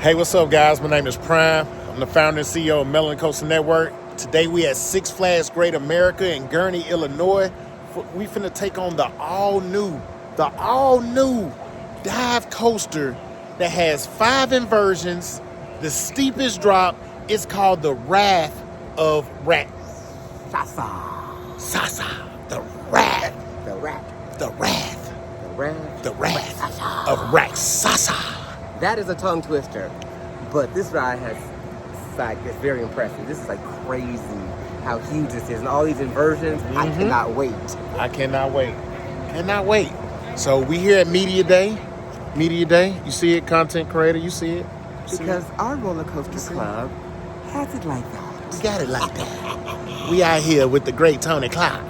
Hey, what's up, guys? My name is Prime. I'm the founder and CEO of Melanin Coastal Network. Today we at Six Flags Great America in Gurnee, Illinois. We finna take on the all-new dive coaster that has 5 inversions, the steepest drop. It's called the Wrath of Rakshasa. The Wrath. The Wrath. The Wrath. The Wrath. The Wrath of Rakshasa. That is a tongue twister, but this ride it's very impressive. This is like crazy how huge this is, and all these inversions. I cannot wait. I cannot wait. Cannot wait. So we here at Media Day. Media Day. You see it, content creator. You see it. Because our roller coaster club has it like that. We got it like that. We out here with the great Tony Clark.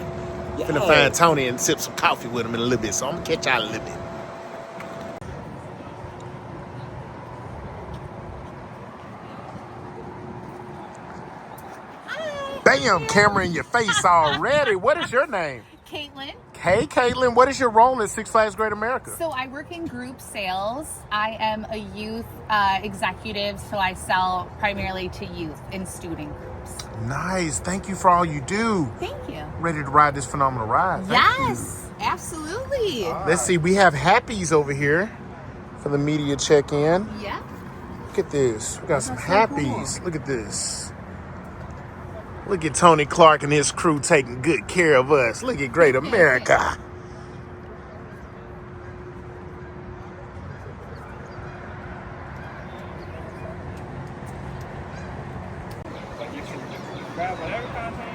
Finna find Tony and sip some coffee with him in a little bit. So I'm gonna catch y'all in a little bit. Bam! Camera in your face already. What is your name? Caitlin. Hey, Caitlin. What is your role in Six Flags Great America? So I work in group sales. I am a youth executive, so I sell primarily to youth and student groups. Nice. Thank you for all you do. Thank you. Ready to ride this phenomenal ride. Yes, absolutely. Let's see. We have Happies over here for the media check-in. Yeah. Look at this. We got some Happies. Cool. Look at this. Look at Tony Clark and his crew taking good care of us. Look at Great America. You can grab whatever content.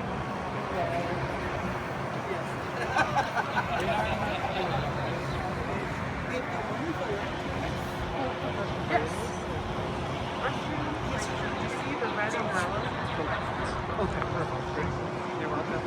Okay, perfect. You're welcome.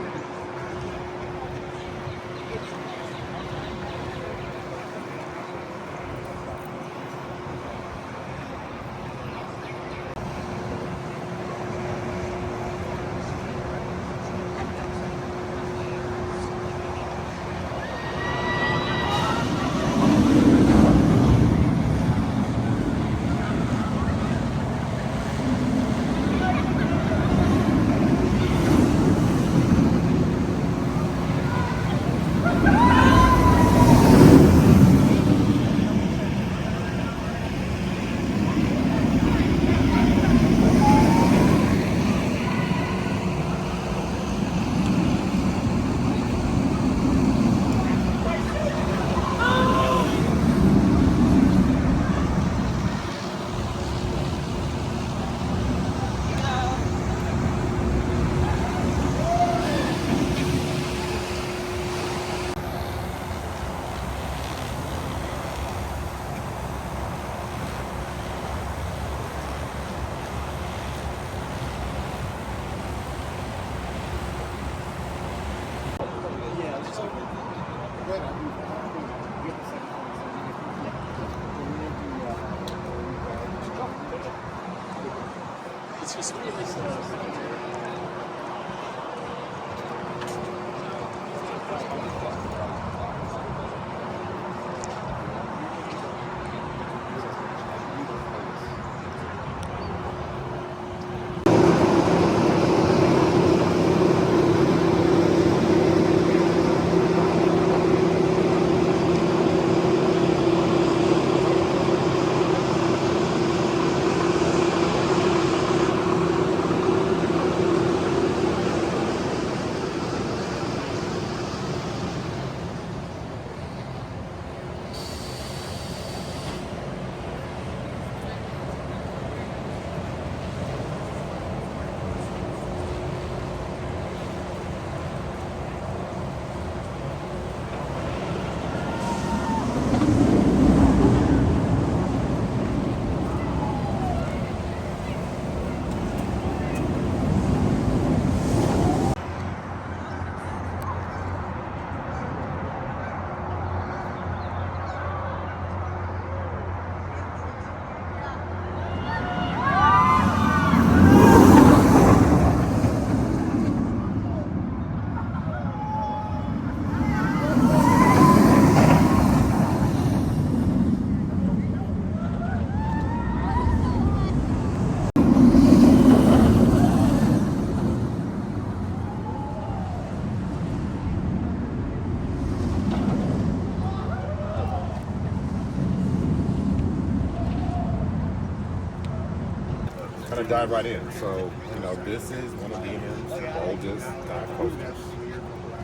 gonna dive right in. So, you know, this is one of B&M's oldest dive coasters.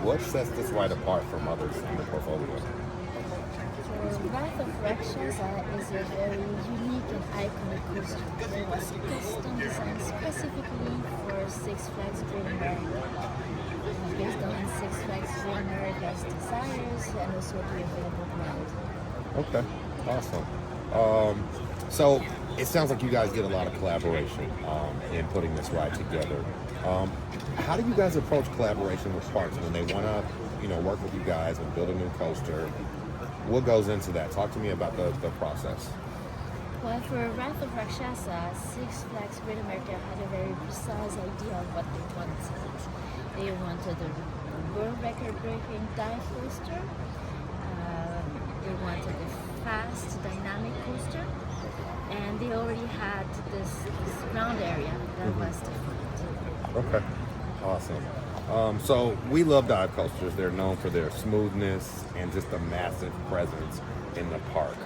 What sets this ride apart from others in the portfolio? The Wrath of Rakshasa is a very unique and iconic coaster. It was custom designed specifically for Six Flags Great America, based on Six Flags Great America's desires and also the available ground. Okay, awesome. So it sounds like you guys did a lot of collaboration in putting this ride together. How do you guys approach collaboration with parks when they want to, you know, work with you guys and build a new coaster? What goes into that? Talk to me about the process. Well, for Wrath of Rakshasa, Six Flags Great America had a very precise idea of what they wanted. They wanted a world record-breaking dive coaster. They wanted a fast, dynamic coaster. And they already had this ground area that was defined. Okay, awesome. So we love dive coasters. They're known for their smoothness and just a massive presence in the park.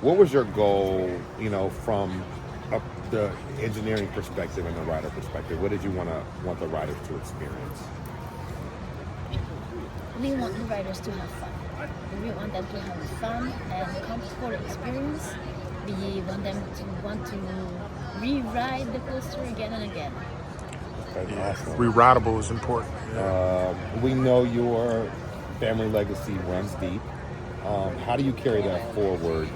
What was your goal, you know, from the engineering perspective and the rider perspective? What did you want the riders to experience? We want the riders to have fun. We want them to have a fun and comfortable experience. We want them to want to re-ride the coaster again and again. That's awesome. Re-rideable is important. We know your family legacy runs deep. How do you carry that forward,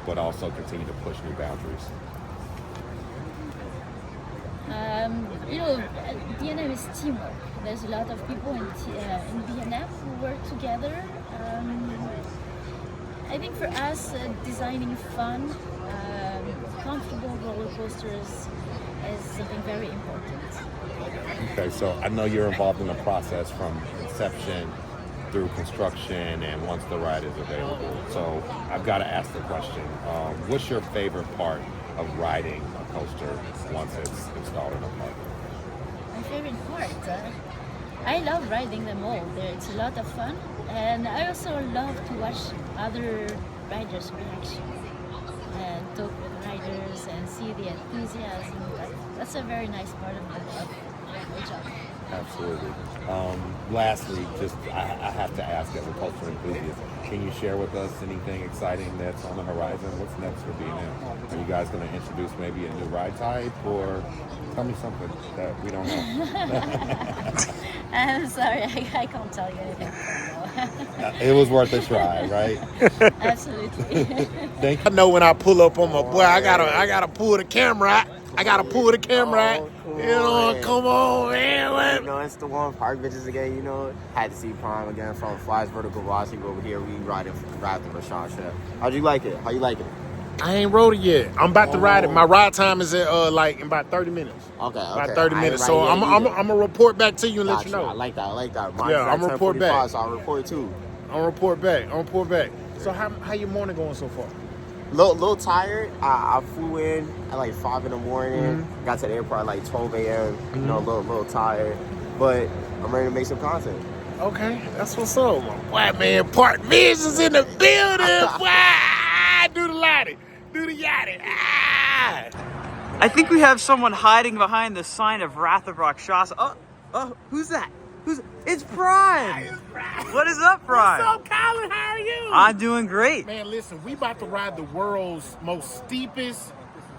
but also continue to push new boundaries? You know, B&M is teamwork. There's a lot of people in B&M who work together. I think for us, designing fun, comfortable roller coasters is something very important. Okay, so I know you're involved in the process from inception through construction and once the ride is available. So I've got to ask the question, what's your favorite part of riding a coaster once it's installed in a park? My favorite part? I love riding them all. It's a lot of fun. And I also love to watch other riders' reaction and talk with riders and see the enthusiasm. That's a very nice part of my job. Absolutely. Lastly, just I have to ask as a coaster enthusiast, can you share with us anything exciting that's on the horizon? What's next for B&M? Are you guys going to introduce maybe a new ride type, or tell me something that we don't know? I'm sorry, I can't tell you anything. It was worth a try, right? Absolutely. Thank you. I know when I pull up on my boy, I gotta pull the camera out. I gotta pull the camera out. Cool, You know, man. come on, man. You know, it's the one park bitches again, you know. Had to see Prime again from Flies Vertical Velocity over here. We riding Wrath of Rakshasa. How'd you like it? How you like it? I ain't rode it yet. I'm about to ride it. My ride time is at in about 30 minutes. Okay. About 30 I ain't minutes. ride So it I'm yet either. gonna report back to you and let you Gotcha. know. I like that. Yeah, I'm gonna report back. So I'll report too. I'll report back. So how your morning going so far? Little tired. I flew in at like 5 in the morning. Mm-hmm. Got to the airport at like 12 a.m. You know, a little tired, but I'm ready to make some content. Okay, that's what's up. White man, Park Visions in the building. Why? Do the lighting. Do the yachting. I think we have someone hiding behind the sign of Wrath of Rakshasa. Oh, who's that? It's Prime! What is up, Prime? What's up, Colin? How are you? I'm doing great. Man, listen, we about to ride the world's most steepest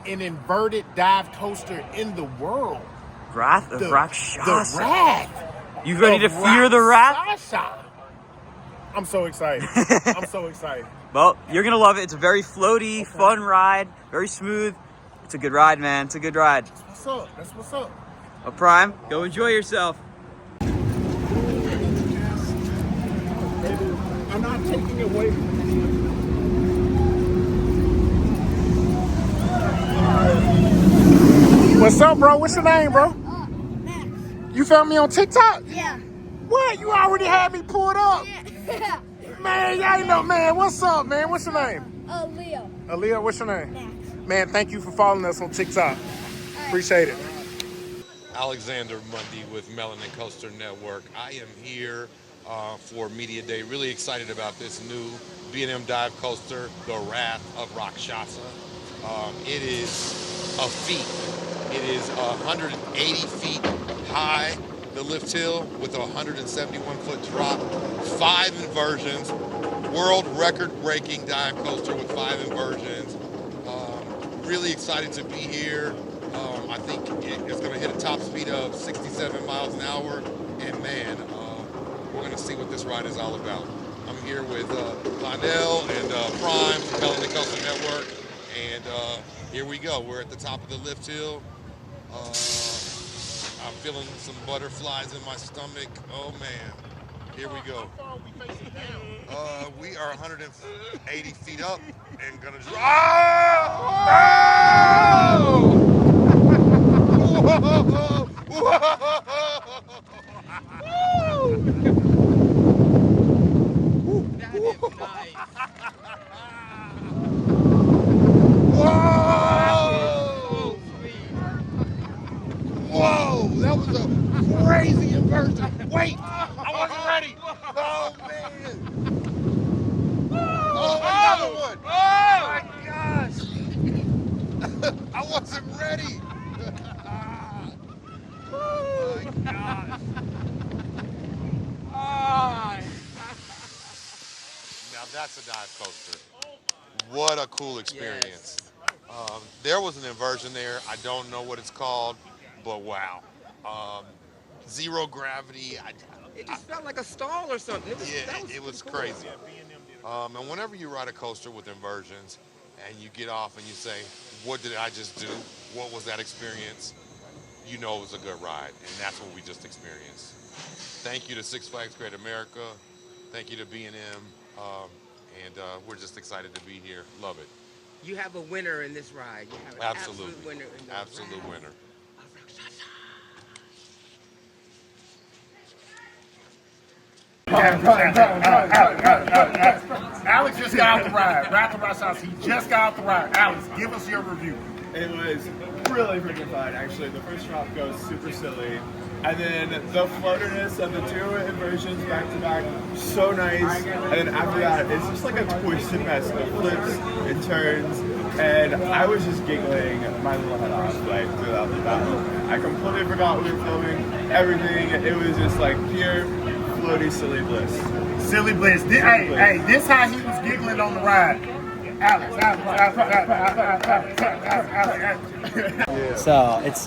and inverted dive coaster in the world. Wrath of Rakshasa. The Wrath. You ready to of fear the wrath? Rakshasa. I'm so excited. I'm so excited. Well, you're gonna love it. It's a very floaty, fun ride, very smooth. It's a good ride, man. It's a good ride. What's up? That's what's up. Well, Prime, go enjoy yourself. I'm not taking it away from you. What's up, bro? What's your name, bro? Max. You found me on TikTok? Yeah. What? You already had me pulled up? Yeah. Man, y'all know, man. What's up, man? What's your name? Leo. Aaliyah, what's your name? Max. Man, thank you for following us on TikTok. Appreciate it. Alexander Mundy with Melanin Coaster Network. I am here for Media Day. Really excited about this new B&M dive coaster, the Wrath of Rakshasa. It is a feat It is 180 feet high, the lift hill, with a 171-foot drop, 5 inversions, world record-breaking dive coaster with 5 inversions. Really excited to be here. I think it's going to hit a top speed of 67 miles an hour, and man, we're going to see what this ride is all about. I'm here with Lionel and Prime from Hell in the Coaster Network, and here we go. We're at the top of the lift hill. I'm feeling some butterflies in my stomach. Oh man, here we go. We are 180 feet up and gonna. Whoa! That was a crazy inversion. Wait, I wasn't ready. Oh man! Oh, another one! Oh my gosh! I wasn't ready. Oh my gosh! Now that's a dive coaster. What a cool experience. There was an inversion there. I don't know what it's called, but wow. Zero gravity. It just felt like a stall or something. It was crazy. And whenever you ride a coaster with inversions and you get off and you say, what did I just do? What was that experience? You know it was a good ride, and that's what we just experienced. Thank you to Six Flags Great America. Thank you to B&M. And we're just excited to be here. Love it. You have a winner in this ride. You have an absolute winner in the Absolute winner. of Rakshasa. Alex just got out the ride. Wrath of Rakshasa, he just got out the ride. Alex, give us your review. It was really freaking fun, actually. The first drop goes super silly. And then the floaterness of the 2 inversions back to back, so nice. And then after that, it's just like a twisted mess of flips and turns. And I was just giggling my little head off like throughout the battle. I completely forgot we were filming everything. It was just like pure floaty silly bliss. Silly Bliss. Hey, this how he was giggling on the ride. Alex. So it's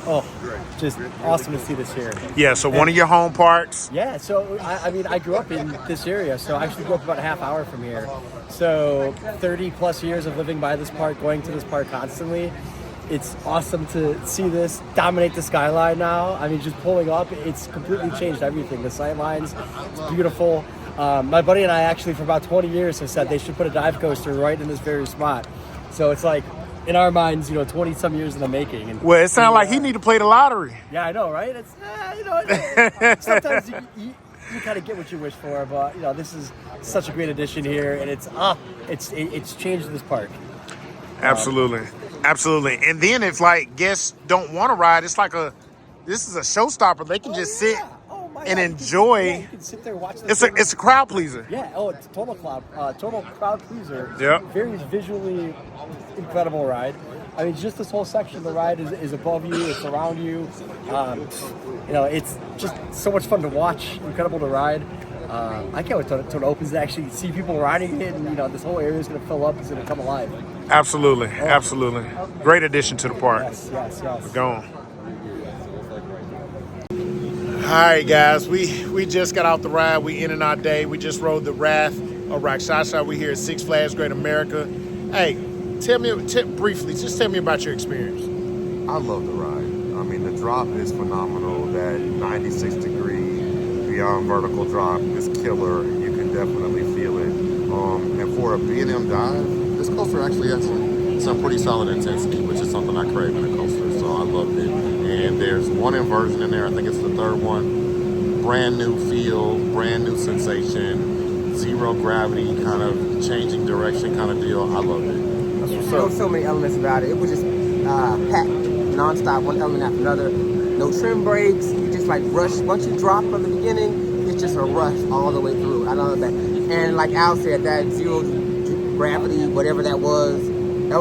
just awesome to see this here. Yeah, so one of your home parks. Yeah, so I mean, I grew up in this area, so I actually grew up about a half hour from here. So 30 plus years of living by this park, going to this park constantly. It's awesome to see this dominate the skyline now. I mean, just pulling up, it's completely changed everything. The sight lines, it's beautiful. My buddy and I actually for about 20 years have said they should put a dive coaster right in this very spot. So it's like, in our minds, 20 some years in the making. And, Well, it sounds like he need to play the lottery. Yeah, I know, right? It's sometimes you kind of get what you wish for, but this is such a great addition here, and it's changed this park. Absolutely. And then if like guests don't want to ride, it's like this is a showstopper. They can just sit and enjoy. You can sit there and watch. It's a crowd pleaser. Yeah. Oh, it's a total crowd pleaser. Yep. Very visually incredible ride. I mean, just this whole section of the ride is above you. It's around you. It's just so much fun to watch. Incredible to ride. I can't wait till it opens to actually see people riding it, and this whole area is going to fill up. It's going to come alive. Absolutely. Great addition to the park. Yes. We're going. All right, guys. We just got off the ride. We ended our day. We just rode the Wrath of Rakshasa. We here at Six Flags Great America. Hey, briefly about your experience. I love the ride. I mean, the drop is phenomenal. That 96-degree beyond vertical drop is killer. You can definitely feel it. And for a B&M dive, this coaster actually has some pretty solid intensity, which is something I crave in a coaster. So I loved it. And there's one inversion in there. I think it's the 3rd one. Brand new feel, brand new sensation, zero gravity, kind of changing direction kind of deal. I loved it. There were so many elements about it. It was just packed, nonstop, one element after another. No trim brakes. You just like rush. Once you drop from the beginning, it's just a rush all the way through. I love that. And like Al said, that zero gravity, whatever that was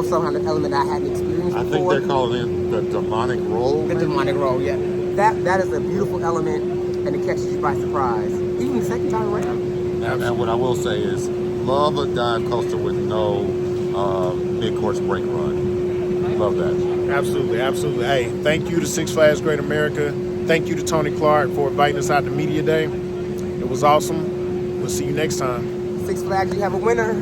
some kind of element I hadn't experienced experience I before. think they're calling it the demonic roll. The demonic roll, yeah. That is a beautiful element, and it catches you by surprise. Even the second time around. And what I will say is, love a dive coaster with no big horse brake run. Love that. Absolutely, absolutely. Hey, thank you to Six Flags Great America. Thank you to Tony Clark for inviting us out to Media Day. It was awesome. We'll see you next time. Six Flags, you have a winner.